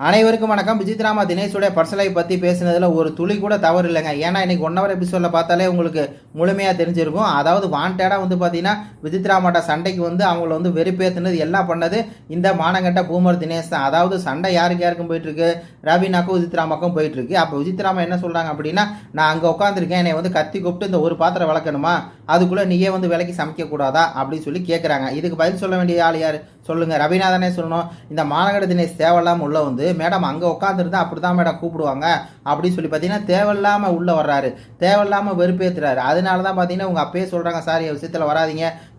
அனைவருக்கும் வணக்கம். விசித்ராமா தினேஷோட personal life பற்றி பேசுனதில் ஒரு துளி கூட தவறு இல்லைங்க. ஏன்னா இன்னைக்கு 1 ஹவர் எபிசோடில் பார்த்தாலே உங்களுக்கு முழுமையாக தெரிஞ்சிருக்கும். அதாவது வாண்டடாக பார்த்தீங்கன்னா விசித்ராமாட்ட சண்டைக்கு அவங்கள வெறுப்பேற்றுனது எல்லாம் பண்ணது இந்த மானங்கட்ட பூமர் தினேஷ் தான். அதாவது சண்டை யாருக்கும் போயிட்டுருக்கு, ரவீனாக்கும் விசித்ராமாக்கும் போயிட்டுருக்கு. அப்போ விசித்ராமா என்ன சொல்கிறாங்க அப்படின்னா, நான் அங்கே உட்காந்துருக்கேன், என்னை கத்தி கூப்பிட்டு இந்த ஒரு பாத்திரம் விளக்கணுமா, அதுக்குள்ளே நீயே விலைக்கு சமைக்கக்கூடாதா அப்படின்னு சொல்லி கேட்குறாங்க. இதுக்கு பதில் சொல்ல வேண்டிய ஆள் யார் சொல்லுங்க? ரவீனா தானே சொல்லணும். இந்த மானங்கட்ட தினேஷ் தேவையில்லாமல் உள்ள மேடம் அங்கே உட்காந்துருந்தா அப்படி தான் மேடம் கூப்பிடுவாங்க அப்படின்னு சொல்லி பார்த்தீங்கன்னா தேவையில்லாமல் உள்ளே வர்றாரு, தேவையில்லாமல் வெறுப்பேற்றுறாரு. அதனால தான் பார்த்தீங்கன்னா உங்கள் அப்பயே சொல்கிறாங்க, சார் விஷயத்தில்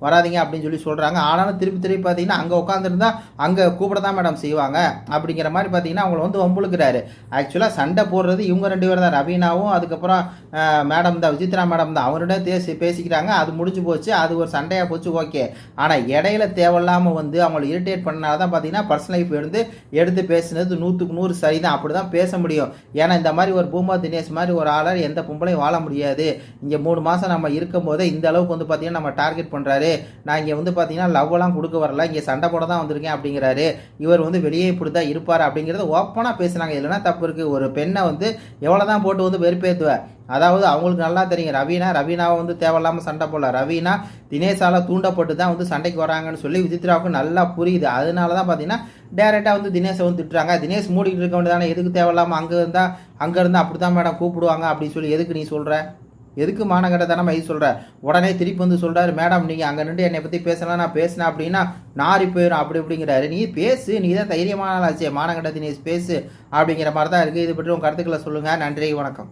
வராதிங்க அப்படின்னு சொல்லி சொல்கிறாங்க. ஆனாலும் திருப்பி பார்த்தீங்கன்னா அங்கே உட்காந்துருந்தா அங்கே கூப்பிட தான் மேடம் செய்வாங்க அப்படிங்கிற மாதிரி பார்த்தீங்கன்னா அவங்கள வம்புழுக்கிறாரு. ஆக்சுவலாக சண்டை போடுறது இவங்க 2 பேர் தான், ரவீனாவும் அதுக்கப்புறம் மேடம் தான், விசித்ரா மேடம் தான். அவர்கிட்ட பேசிக்கிறாங்க, அது முடிஞ்சு போச்சு, அது ஒரு சண்டையாக போச்சு, ஓகே. ஆனால் இடையில தேவையில்லாமல் அவங்களை இரிட்டேட் பண்ணனால தான் பார்த்தீங்கன்னா பர்சனல் லைஃப் எடுத்து பேசுனது 100க்கு 100 சரிதான். அப்படி தான் பேச முடியும். ஏன்னா இந்த மாதிரி ஒரு பூமர் தினேஷ் மாதிரி ஒரு ஆளர் எந்த பொம்பளையும் வாழ முடியாது. இங்கே 3 மாதம் நம்ம இருக்கும் போதே இந்த அளவுக்கு பார்த்தீங்கன்னா நம்ம டார்கெட் பண்ணுறாரு. நான் இங்கே பார்த்தீங்கன்னா லவ்வெல்லாம் கொடுக்க வரல, இங்கே சண்டை போட தான் வந்திருக்கேன் அப்படிங்கிறாரு. இவர் வெளியே இப்படி தான் இருப்பார் அப்படிங்கிறத ஓப்பனாக பேசுனாங்க. இல்லைன்னா தப்பு இருக்குது. ஒரு பெண்ணை எவ்வளோ தான் போட்டு வெறுப்பேற்றுவேன். அதாவது அவங்களுக்கு நல்லா தெரியும், ரவீனாவை தேவையில்லாமல் சண்டை போடல, ரவீனா தினேஷால் தூண்டப்பட்டு தான் சண்டைக்கு வராங்கன்னு சொல்லி விசித்ராவுக்கு நல்லா புரியுது. அதனால தான் பார்த்தீங்கன்னா டேரெக்டாக தினேஷை திட்டுறாங்க. தினேஷ் மூடிக்கிட்டு இருக்க வேண்டியதானே, எதுக்கு தேவையில்லாமல் அங்கே இருந்தால் அப்படி தான் மேடம் கூப்பிடுவாங்க அப்படின்னு சொல்லி எதுக்கு நீ சொல்கிற, எதுக்கு மானகட்டத்தனமா சொல்கிற? உடனே திருப்பி சொல்கிறாரு, மேடம் நீங்கள் அங்கே நின்று என்னை பற்றி பேசலாம், நான் பேசினேன் அப்படின்னா நாரி போயிடும் அப்படி இப்படிங்கிறாரு. நீ பேசு, நீ தான் தைரியமான ஆச்சே, மானகட்ட தினேஷ் பேசு அப்படிங்கிற மாதிரி தான் இருக்குது. இது பற்றி உங்கள் கருத்துக்களை சொல்லுங்கள். நன்றி, வணக்கம்.